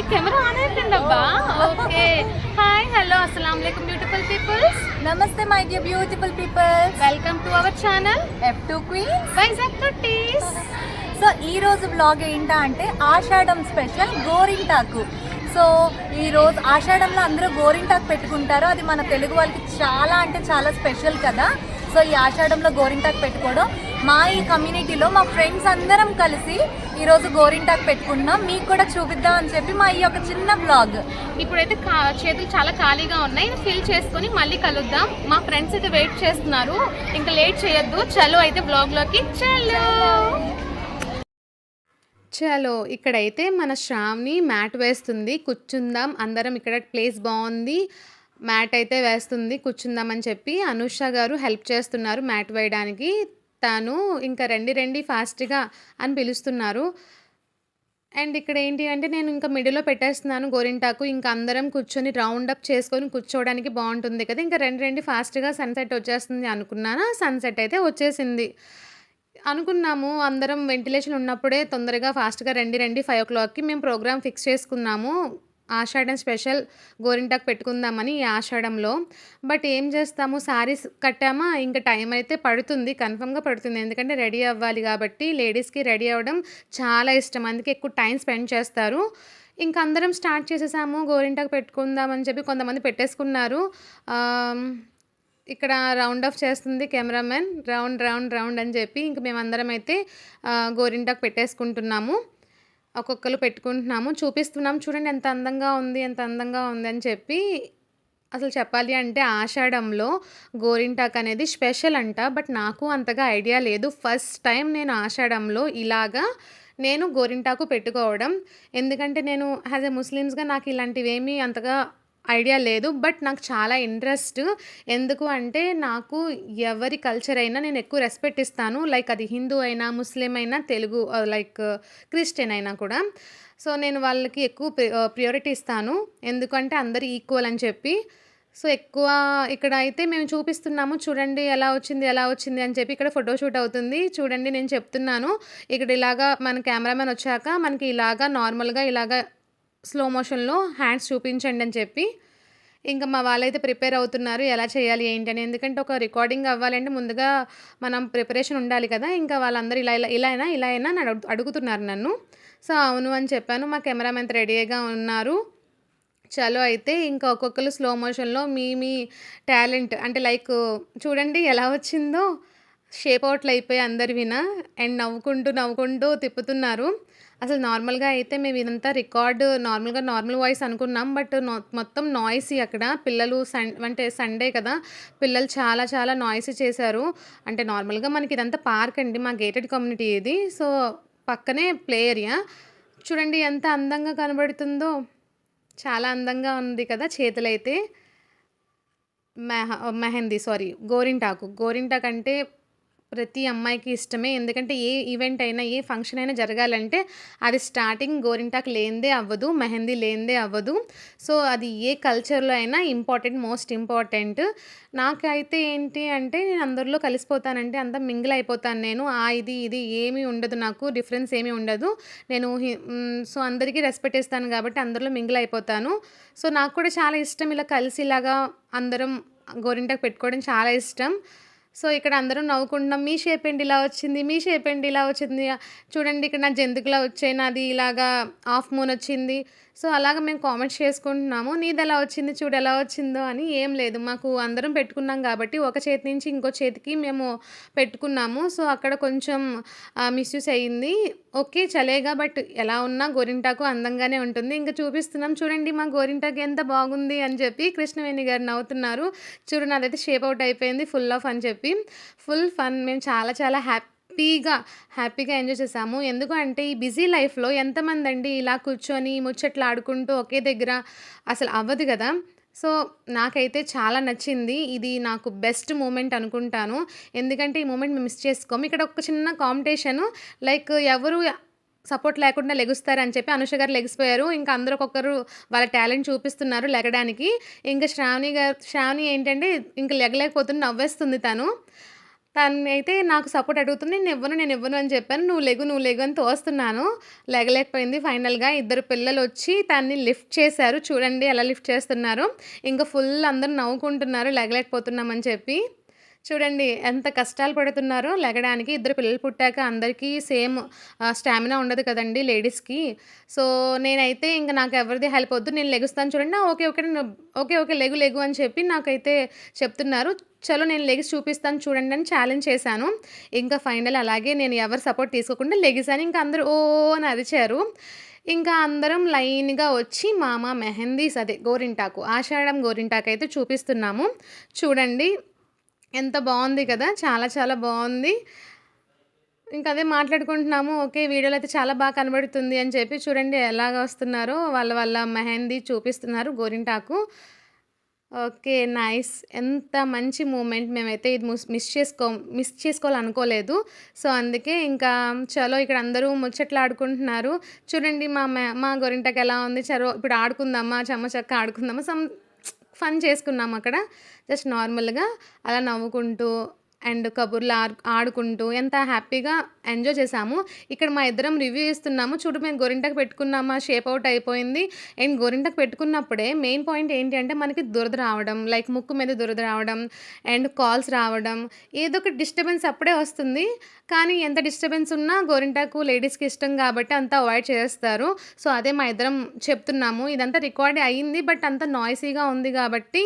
Camera on అయిపోయిందబ్బా. Okay. Hi, hello, అస్సలాం వాలేకుమ్ బ్యూటిఫుల్ పీపుల్స్. నమస్తే my dear beautiful peoples. Welcome to our channel F2 Queens. Vizag cuties. So ఈ రోజు blog ఏంటా అంటే ఆషాఢం స్పెషల్ గోరింటాకు. సో ఈరోజు ఆషాఢంలో అందరూ గోరింటాకు పెట్టుకుంటారు. అది మన తెలుగు వాళ్ళకి చాలా అంటే చాలా స్పెషల్ కదా. సో ఈ ఆషాఢంలో గోరింటాకు పెట్టుకోవడం, మా ఈ కమ్యూనిటీలో మా ఫ్రెండ్స్ అందరం కలిసి ఈరోజు గోరింటాకు పెట్టుకున్నాం. మీకు కూడా చూపిద్దాం అని చెప్పి మా ఈ ఒక చిన్న బ్లాగ్. ఇప్పుడైతే చేతులు చాలా ఖాళీగా ఉన్నాయి, ఫిల్ చేసుకొని మళ్ళీ కలుద్దాం. మా ఫ్రెండ్స్ అయితే వెయిట్ చేస్తున్నారు, ఇంకా లేట్ చేయొద్దు. చలో అయితే బ్లాగ్లోకి చలో. ఇక్కడైతే మన శ్రావణి మ్యాట్ వేస్తుంది, కూర్చుందాం అందరం. ఇక్కడ ప్లేస్ బాగుంది, మ్యాట్ అయితే వేస్తుంది, కూర్చుందామని చెప్పి అనుష గారు హెల్ప్ చేస్తున్నారు మ్యాట్ వేయడానికి. తను ఇంకా రండి రండి ఫాస్ట్గా అని పిలుస్తున్నారు. అండ్ ఇక్కడ ఏంటి అంటే నేను ఇంకా మిడిల్లో పెట్టేస్తున్నాను గోరింటాకు. ఇంకా అందరం కూర్చొని రౌండ్ అప్ చేసుకొని కూర్చోవడానికి బాగుంటుంది కదా. ఇంకా రండి రండి ఫాస్ట్గా సన్సెట్ వచ్చేస్తుంది అనుకున్నాను. సన్సెట్ అయితే వచ్చేసింది. అనుకున్నాము అందరం వెంటిలేషన్ ఉన్నప్పుడే తొందరగా ఫాస్ట్గా రండి రండి 5 o'clockకి మేము ప్రోగ్రామ్ ఫిక్స్ చేసుకున్నాము. ఆషాఢం స్పెషల్ గోరింటాకు పెట్టుకుందామని ఈ ఆషాఢంలో. బట్ ఏం చేస్తాము, శారీస్ కట్టామా, ఇంకా టైం అయితే పడుతుంది, కన్ఫర్మ్గా పడుతుంది. ఎందుకంటే రెడీ అవ్వాలి కాబట్టి. లేడీస్కి రెడీ అవ్వడం చాలా ఇష్టం, అందుకే ఎక్కువ టైం స్పెండ్ చేస్తారు. ఇంకా అందరం స్టార్ట్ చేసేసాము గోరింటాకు పెట్టుకుందామని చెప్పి. కొంతమంది పెట్టేసుకున్నారు. ఇక్కడ రౌండ్ ఆఫ్ చేస్తుంది కెమెరామెన్, రౌండ్ రౌండ్ రౌండ్ అని చెప్పి. ఇంక మేమందరం అయితే గోరింటాకు పెట్టేసుకుంటున్నాము. ఒక్కొక్కరు పెట్టుకుంటున్నాము, చూపిస్తున్నాము. చూడండి ఎంత అందంగా ఉంది, ఎంత అందంగా ఉంది అని చెప్పి. అసలు చెప్పాలి అంటే ఆషాఢంలో గోరింటాకు అనేది స్పెషల్ అంట. బట్ నాకు అంతగా ఐడియా లేదు. ఫస్ట్ టైం నేను ఆషాఢంలో ఇలాగా నేను గోరింటాకు పెట్టుకోవడం. ఎందుకంటే నేను యాజ్ ఎ ముస్లిమ్స్గా నాకు ఇలాంటివేమీ అంతగా ఐడియా లేదు. బట్ నాకు చాలా ఇంట్రెస్ట్. ఎందుకు అంటే నాకు ఎవరి కల్చర్ అయినా నేను ఎక్కువ రెస్పెక్ట్ ఇస్తాను. లైక్ అది హిందూ అయినా, ముస్లిం అయినా, తెలుగు లైక్ క్రిస్టియన్ అయినా కూడా. సో నేను వాళ్ళకి ఎక్కువ ప్రియారిటీ ఇస్తాను, ఎందుకంటే అందరు ఈక్వల్ అని చెప్పి. సో ఎక్కువ ఇక్కడ అయితే మేము చూపిస్తున్నాము. చూడండి ఎలా వచ్చింది ఎలా వచ్చింది అని చెప్పి. ఇక్కడ ఫోటోషూట్ అవుతుంది చూడండి. నేను చెప్తున్నాను ఇక్కడ ఇలాగా మన కెమెరామెన్ వచ్చాక మనకి ఇలాగా నార్మల్గా ఇలాగా స్లో మోషన్లో హ్యాండ్స్ చూపించండి అని చెప్పి. ఇంకా మా వాళ్ళైతే ప్రిపేర్ అవుతున్నారు ఎలా చేయాలి ఏంటి అని. ఎందుకంటే ఒక రికార్డింగ్ అవ్వాలంటే ముందుగా మనం ప్రిపరేషన్ ఉండాలి కదా. ఇంకా వాళ్ళందరూ ఇలా అయినా అని అడుగుతున్నారు నన్ను. సో అవును అని చెప్పాను. మా కెమెరామెన్ రెడీగా ఉన్నారు. చలో అయితే ఇంకా ఒక్కొక్కరు స్లో మోషన్లో మీ టాలెంట్ అంటే లైక్ చూడండి ఎలా వచ్చిందో. షేప్ అవుట్లు అయిపోయి అందరివినా. అండ్ నవ్వుకుంటూ తిప్పుతున్నారు. అసలు నార్మల్గా అయితే మేము ఇదంతా రికార్డు నార్మల్ వాయిస్ అనుకున్నాం. బట్ మొత్తం నాయిసీ అక్కడ. పిల్లలు అంటే సండే కదా, పిల్లలు చాలా చాలా నాయిసీ చేశారు. అంటే నార్మల్గా మనకి ఇదంతా పార్క్ అండి, మా గేటెడ్ కమ్యూనిటీ ఇది. సో పక్కనే ప్లే ఏరియా. చూడండి ఎంత అందంగా కనబడుతుందో, చాలా అందంగా ఉంది కదా. చేతులైతే మెహందీ గోరింటాకు అంటే ప్రతి అమ్మాయికి ఇష్టమే. ఎందుకంటే ఏ ఈవెంట్ అయినా ఏ ఫంక్షన్ అయినా జరగాలంటే అది స్టార్టింగ్ గోరింటాకు లేనిదే అవ్వదు, మెహందీ లేనిదే అవ్వదు. సో అది ఏ కల్చర్లో అయినా మోస్ట్ ఇంపార్టెంట్. నాకైతే ఏంటి అంటే నేను అందరిలో కలిసిపోతానంటే అంతా మింగిల్ అయిపోతాను నేను. ఇది ఏమీ ఉండదు, నాకు డిఫరెన్స్ ఏమీ ఉండదు. నేను సో అందరికీ రెస్పెక్ట్ ఇస్తాను కాబట్టి అందరిలో మింగిల్ అయిపోతాను. సో నాకు కూడా చాలా ఇష్టం ఇలా కలిసి ఇలాగా అందరం గోరింటాకు పెట్టుకోవడం చాలా ఇష్టం. సో ఇక్కడ అందరం నవ్వుకుంటున్నాం. మీ షేప్ ఏంటి ఇలా వచ్చింది, చూడండి ఇక్కడ నా జంతుకులా వచ్చాయి, నాది ఇలాగా హాఫ్ మూన్ వచ్చింది. సో అలాగ మేము కామెంట్స్ చేసుకుంటున్నాము. నీది ఎలా వచ్చింది చూడు ఎలా వచ్చిందో అని. ఏం లేదు, మాకు అందరం పెట్టుకున్నాం కాబట్టి ఒక చేతి నుంచి ఇంకో చేతికి మేము పెట్టుకున్నాము. సో అక్కడ కొంచెం మిస్యూస్ అయ్యింది. ఓకే చలేగా, బట్ ఎలా ఉన్నా గోరింటాకు అందంగానే ఉంటుంది. ఇంకా చూపిస్తున్నాం చూడండి మా గోరింటాకు ఎంత బాగుంది అని చెప్పి. కృష్ణవేణి గారు నవ్వుతున్నారు. చూడు నాదైతే షేప్ అవుట్ అయిపోయింది ఫుల్ ఆఫ్ అని చెప్పి. Full fun. మేము చాలా చాలా హ్యాపీగా ఎంజాయ్ చేసాము. ఎందుకు అంటే ఈ బిజీ లైఫ్లో ఎంతమంది అండి ఇలా కూర్చొని ముచ్చట్లు ఆడుకుంటూ ఒకే దగ్గర అసలు అవ్వదు కదా. సో నాకైతే చాలా నచ్చింది. ఇది నాకు బెస్ట్ మూమెంట్ అనుకుంటాను. ఎందుకంటే ఈ మూమెంట్ మేము మిస్ చేసుకోము. ఇక్కడ ఒక చిన్న కాంపిటీషను, లైక్ ఎవరు సపోర్ట్ లేకుండా లెగుస్తారని చెప్పి అనుష గారు లెగిసిపోయారు. ఇంకా అందరూ ఒక్కొక్కరు వాళ్ళ టాలెంట్ చూపిస్తున్నారు లెగడానికి. ఇంకా శ్రావణి ఏంటంటే ఇంకా లెగలేకపోతుంది, నవ్వేస్తుంది తను. తనైతే నాకు సపోర్ట్ అడుగుతుంది. నేను ఇవ్వను అని చెప్పాను. నువ్వు లెగు అని తోస్తున్నాను. లెగలేకపోయింది. ఫైనల్‌గా ఇద్దరు పిల్లలొచ్చి తనని లిఫ్ట్ చేశారు. చూడండి ఎలా లిఫ్ట్ చేస్తున్నారో. ఇంకా ఫుల్ అందరూ నవ్వుకుంటున్నారు లెగలేకపోతున్నామని చెప్పి. చూడండి ఎంత కష్టాలు పడుతున్నారో లెగడానికి. ఇద్దరు పిల్లలు పుట్టాక అందరికీ సేమ్ స్టామినా ఉండదు కదండీ లేడీస్‌కి. సో, నేనైతే ఇంక నాకెవరిది హెల్ప్ వద్దు. నేను లెగుస్తాను చూడండి. ఓకే. లెగు అని చెప్పి నాకైతే చెప్తున్నారు. చలో నేను లెగిసి చూపిస్తాను చూడండి అని ఛాలెంజ్ చేశాను. ఇంకా ఫైనల్ అలాగే నేను ఎవరి సపోర్ట్ తీసుకోకుండా లెగిసాను. ఇంక అందరూ అని అరిచారు. ఇంకా అందరం లైన్‌గా వచ్చి మెహందీస్ అదే గోరింటాకు, ఆషాఢం గోరింటాకయితే చూపిస్తున్నాము. చూడండి ఎంత బావుంది కదా! చాలా చాలా బావుంది. ఇంక అదే మాట్లాడుకుంటున్నాము. ఓకే. వీడియోలో అయితే చాలా బాగా కనబడుతుంది అని చెప్పి చూడండి ఎలాగ వస్తున్నారో వాళ్ళ మెహందీ చూపిస్తున్నారు గోరింటాకు. ఓకే. నైస్. ఎంత మంచి మూమెంట్. మేమైతే ఇది మిస్ చేసుకోవాలనుకోలేదు. సో, అందుకే ఇంకా చలో ఇక్కడ అందరూ ముచ్చట్లాడుకుంటున్నారు. చూడండి మా గోరింటాకు ఎలా ఉంది. చలో ఇప్పుడు ఆడుకుందామా, చెమ్మచక్క ఆడుకుందామా ఫన్ చేసుకున్నాం అక్కడ. జస్ట్ నార్మల్‌గా అలా నవ్వుకుంటూ అండ్ కబుర్లు ఆడుకుంటూ ఎంత హ్యాపీగా ఎంజాయ్ చేశాము. ఇక్కడ మా ఇద్దరం రివ్యూ ఇస్తున్నాము. చూడు మేము గోరింటాకు పెట్టుకున్నామా, షేప్ అవుట్ అయిపోయింది. అండ్ గోరింటాకు పెట్టుకున్నప్పుడే మెయిన్ పాయింట్ ఏంటి అంటే మనకి దురద రావడం, లైక్ ముక్కు మీద దురద రావడం అండ్ కాల్స్ రావడం, ఏదో ఒక డిస్టర్బెన్స్ అప్పుడే వస్తుంది. కానీ ఎంత డిస్టర్బెన్స్ ఉన్నా గోరింటాకు లేడీస్‌కి ఇష్టం కాబట్టి అంతా అవాయిడ్ చేస్తారు. సో, అదే మా ఇద్దరం చెప్తున్నాము. ఇదంతా రికార్డ్ అయింది. బట్ అంత నాయిసీగా ఉంది కాబట్టి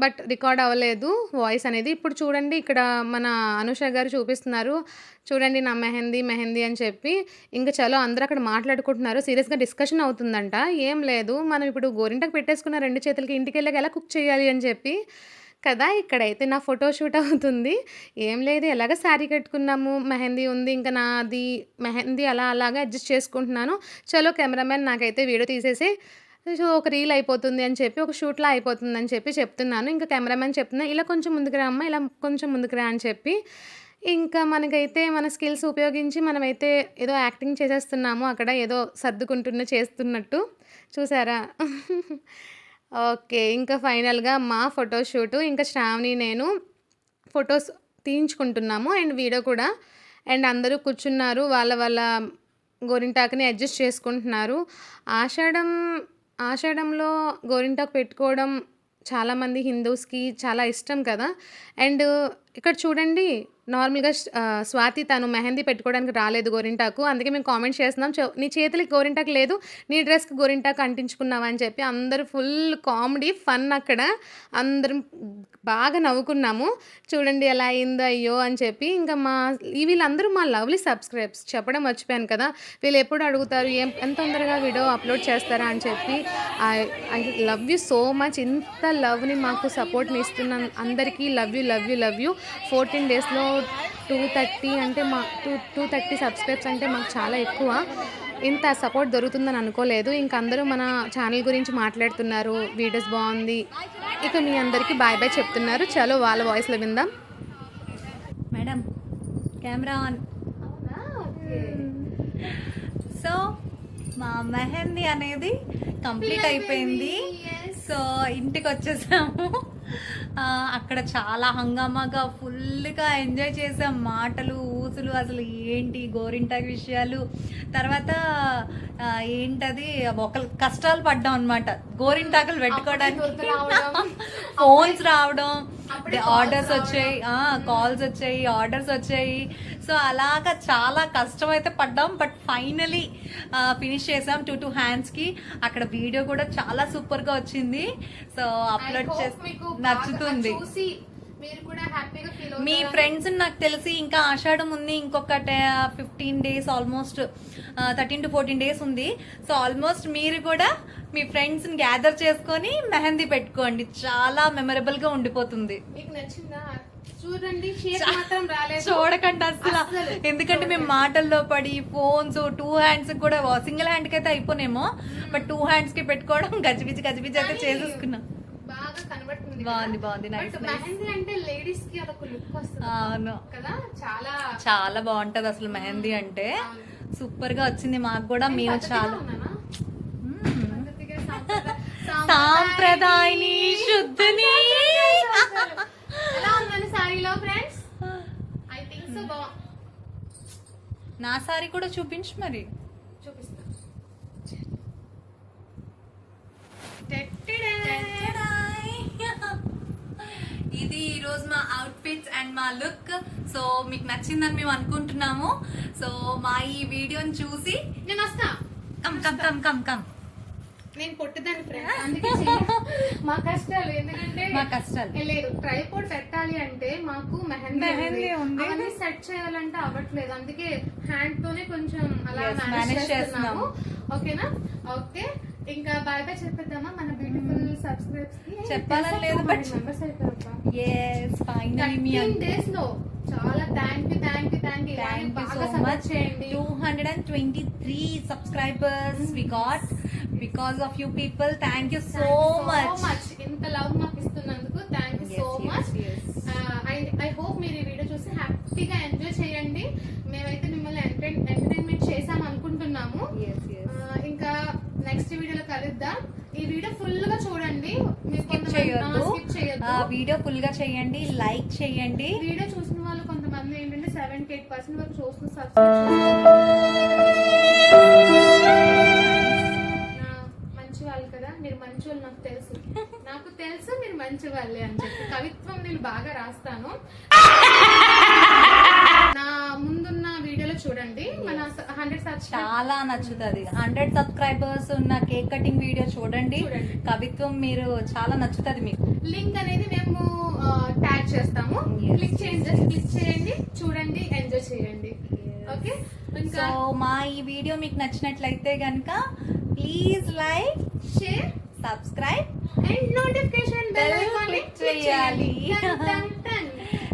బట్ రికార్డ్ అవ్వలేదు వాయిస్ అనేది. ఇప్పుడు చూడండి ఇక్కడ మన అనుష గారు చూపిస్తున్నారు. చూడండి నా మెహందీ అని చెప్పి. ఇంక చలో అందరూ అక్కడ మాట్లాడుకుంటున్నారు. సీరియస్‌గా డిస్కషన్ అవుతుందంట. ఏం లేదు మనం ఇప్పుడు గోరింటాకు పెట్టేసుకున్న 2 చేతులకి ఇంటికెళ్ళాక ఎలా కుక్ చేయాలి అని చెప్పి కదా! ఇక్కడైతే నా ఫోటో షూట్ అవుతుంది. ఏం లేదు ఎలాగో శారీ కట్టుకున్నాము. మెహందీ ఉంది. ఇంకా నాది మెహందీ అలాగా అడ్జస్ట్ చేసుకుంటున్నాను. చలో కెమెరామెన్ నాకైతే వీడియో తీసేసి సో, ఒక రీల్ అయిపోతుంది అని చెప్పి, ఒక షూట్‌లా అయిపోతుందని చెప్పి చెప్తున్నాను. ఇంకా కెమెరామెన్ చెప్తున్నా, ఇలా కొంచెం ముందుకు రా అమ్మ, ఇలా కొంచెం ముందుకు రా అని చెప్పి. ఇంకా మనకైతే మన స్కిల్స్ ఉపయోగించి మనమైతే ఏదో యాక్టింగ్ చేసేస్తున్నాము అక్కడ. ఏదో చేస్తున్నట్టు. చూసారా? ఓకే. ఇంకా ఫైనల్‌గా మా ఫోటో షూటు ఇంకా శ్రావణి నేను ఫోటోస్ తీయించుకుంటున్నాము అండ్ వీడియో కూడా. అండ్ అందరూ కూర్చున్నారు. వాళ్ళ గోరింటాకుని అడ్జస్ట్ చేసుకుంటున్నారు. ఆషాఢంలో గోరింటాకు పెట్టుకోవడం చాలామంది హిందూస్‌కి చాలా ఇష్టం కదా! అండ్ ఇక్కడ చూడండి నార్మల్‌గా స్వాతి తను మెహందీ పెట్టుకోవడానికి రాలేదు గోరింటాకు. అందుకే మేము కామెంట్ చేస్తున్నాం. నీ చేతులకి గోరింటాకు లేదు. నీ డ్రెస్‌కి గోరింటాకు అంటించుకున్నావా అని చెప్పి అందరూ ఫుల్ కామెడీ ఫన్ అక్కడ. అందరం బాగా నవ్వుకున్నాము. చూడండి ఎలా అయిందో అయ్యో అని చెప్పి. ఇంకా వీళ్ళందరూ మా లవ్లీ సబ్స్క్రైబ్స్ చెప్పడం మర్చిపోయాను కదా! వీళ్ళు ఎప్పుడు అడుగుతారు ఎంత తొందరగా వీడియో అప్లోడ్ చేస్తారా అని చెప్పి. I love you so much. ఇంత లవ్‌ని మాకు సపోర్ట్‌ని ఇస్తున్న అందరికీ లవ్ యూ. 14 డేస్‌లో 230 అంటే 230 సబ్స్క్రైబ్స్ అంటే మాకు చాలా ఎక్కువ. ఇంత సపోర్ట్ దొరుకుతుందని అనుకోలేదు. ఇంక అందరూ మన ఛానల్ గురించి మాట్లాడుతున్నారు. వీడియోస్ బాగుంది. ఇక మీ అందరికీ బాయ్ చెప్తున్నారు. చలో వాళ్ళ వాయిస్‌లో విందాం. Madam camera on. సో మా మెహందీ అనేది కంప్లీట్ అయిపోయింది. సో ఇంటికి వచ్చేసాము. అక్కడ చాలా హంగామాగా ఫుల్గా ఎంజాయ్ చేసాం. మాటలు ఊసులు అసలు ఏంటి గోరింటాకు విషయాలు. తర్వాత ఏంటది ఒకరు కష్టాలు పడ్డాం అనమాట గోరింటాకులు పెట్టుకోవడానికి. ఫోన్స్ రావడం, ఆర్డర్స్ వచ్చాయి, కాల్స్ వచ్చాయి, ఆర్డర్స్ వచ్చాయి. సో అలాగా చాలా కష్టం అయితే పడ్డాం. బట్ ఫైనలీ ఫినిష్ చేసాం 2 హ్యాండ్స్కి. అక్కడ వీడియో కూడా చాలా సూపర్గా వచ్చింది. సో అప్లోడ్ చేసి నచ్చుతుంది. మీ ఫ్రెండ్స్ నాకు తెలిసి ఇంకా ఆషాఢం ఉంది, ఇంకొక 15 డేస్, ఆల్మోస్ట్ 13 to 14 డేస్ ఉంది. సో ఆల్మోస్ట్ మీరు కూడా మీ ఫ్రెండ్స్ని గ్యాదర్ చేసుకొని మెహందీ పెట్టుకోండి. చాలా మెమరబుల్గా ఉండిపోతుంది. చూడకండి అసలు. ఎందుకంటే మేము మాటల్లో పడి ఫోన్స్ 2 హ్యాండ్స్ కూడా సింగిల్ హ్యాండ్కి అయితే అయిపోనేమో. బట్ 2 హ్యాండ్స్కి పెట్టుకోవడం గజిబిజి అయితే చేసేసుకున్నాం. బాగుంది నైస్. అవును చాలా బాగుంటది అసలు మెహందీ అంటే. సూపర్ గా వచ్చింది మాకు కూడా. మేము చాలా సాంప్రదాయని శుద్ధిని సో నా సారీ కూడా చూపించు మరి. చూపిస్తా. ఇది ఈరోజు మా అవుట్ఫిట్స్ అండ్ మా లుక్. సో మీకు నచ్చిందని మేము అనుకుంటున్నాము. సో మా ఈ వీడియోని చూసి నేను వస్తా. Come come come come come. నేను పొట్టిదాన్ని ఫ్రెండ్, అందుకే మా కష్టాలు. ఎందుకంటే మా కష్టాలు లేదు, ట్రైపోర్డ్ పెట్టాలి అంటే మాకు మెహందీ ఉంది, అవన్నీ సెట్ చేయాలంటే అవ్వట్లేదు. అందుకే హ్యాండ్ తోనే కొంచెం అలా మేనేజ్ చేస్తున్నాము. ఓకేనా? ఓకే, ఇంకా బాయ్ బాయ్ చెప్పేద్దామా మన బ్యూటిఫుల్ సబ్స్క్రైబర్స్ కి? చెప్పాలని లేదు, బట్ మెంబర్స్ అయిపోయారు. yes finally మీ 13 days లో చాలా థ్యాంక్ యూ బాగా సపోర్ట్ చేయండి. 223 subscribers we got because of you people. Thank you so much. ఇంత లవ్ మాకు ఇస్తున్నందుకు thank you so much. I hope మీరు ఈ వీడియో చూసి హ్యాపీగా ఎంజాయ్ చేయండి. మేమైతే మిమ్మల్ని ఎంటర్టైన్మెంట్ చేసాం అనుకుంటున్నాము. ఇంకా నెక్స్ట్ వీడియోలో కలుద్దాం. ఈ వీడియో ఫుల్ గా చూడండి, స్కిప్ చేయొద్దు. వీడియో ఫుల్ గా చేయండి, లైక్ చేయండి. వీడియో చూసిన వాళ్ళు కొంతమంది ఏంటంటే 78% వరకు చూస్తున్నారు. మంచి వాళ్ళు కదా మీరు, మంచి వాళ్ళు నాకు తెలుసు మీరు మంచి వాళ్ళే అని చెప్పి. కవిత్వం నేను బాగా రాస్తాను. నా ముందున్న వీడియోలో చూడండి, మన 100 చాలా నచ్చుతుంది. 100 సబ్స్క్రైబర్స్ ఉన్న కేక్ కటింగ్ వీడియో చూడండి. కవిత్వం మీరు చాలా నచ్చుతుంది మీకు. లింక్ అనేది మేము ట్యాగ్ చేస్తాము. క్లిక్ చేయండి, చూడండి, ఎంజాయ్ చేయండి. ఓకే, సో మా ఈ వీడియో మీకు నచ్చినట్లయితే గనుక please like, share, subscribe and notification bell icon click చేయాలి.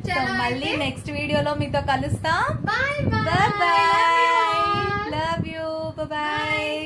సో మళ్ళీ నెక్స్ట్ వీడియోలో మీతో కలుస్తాం. Bye bye. Love you. Bye.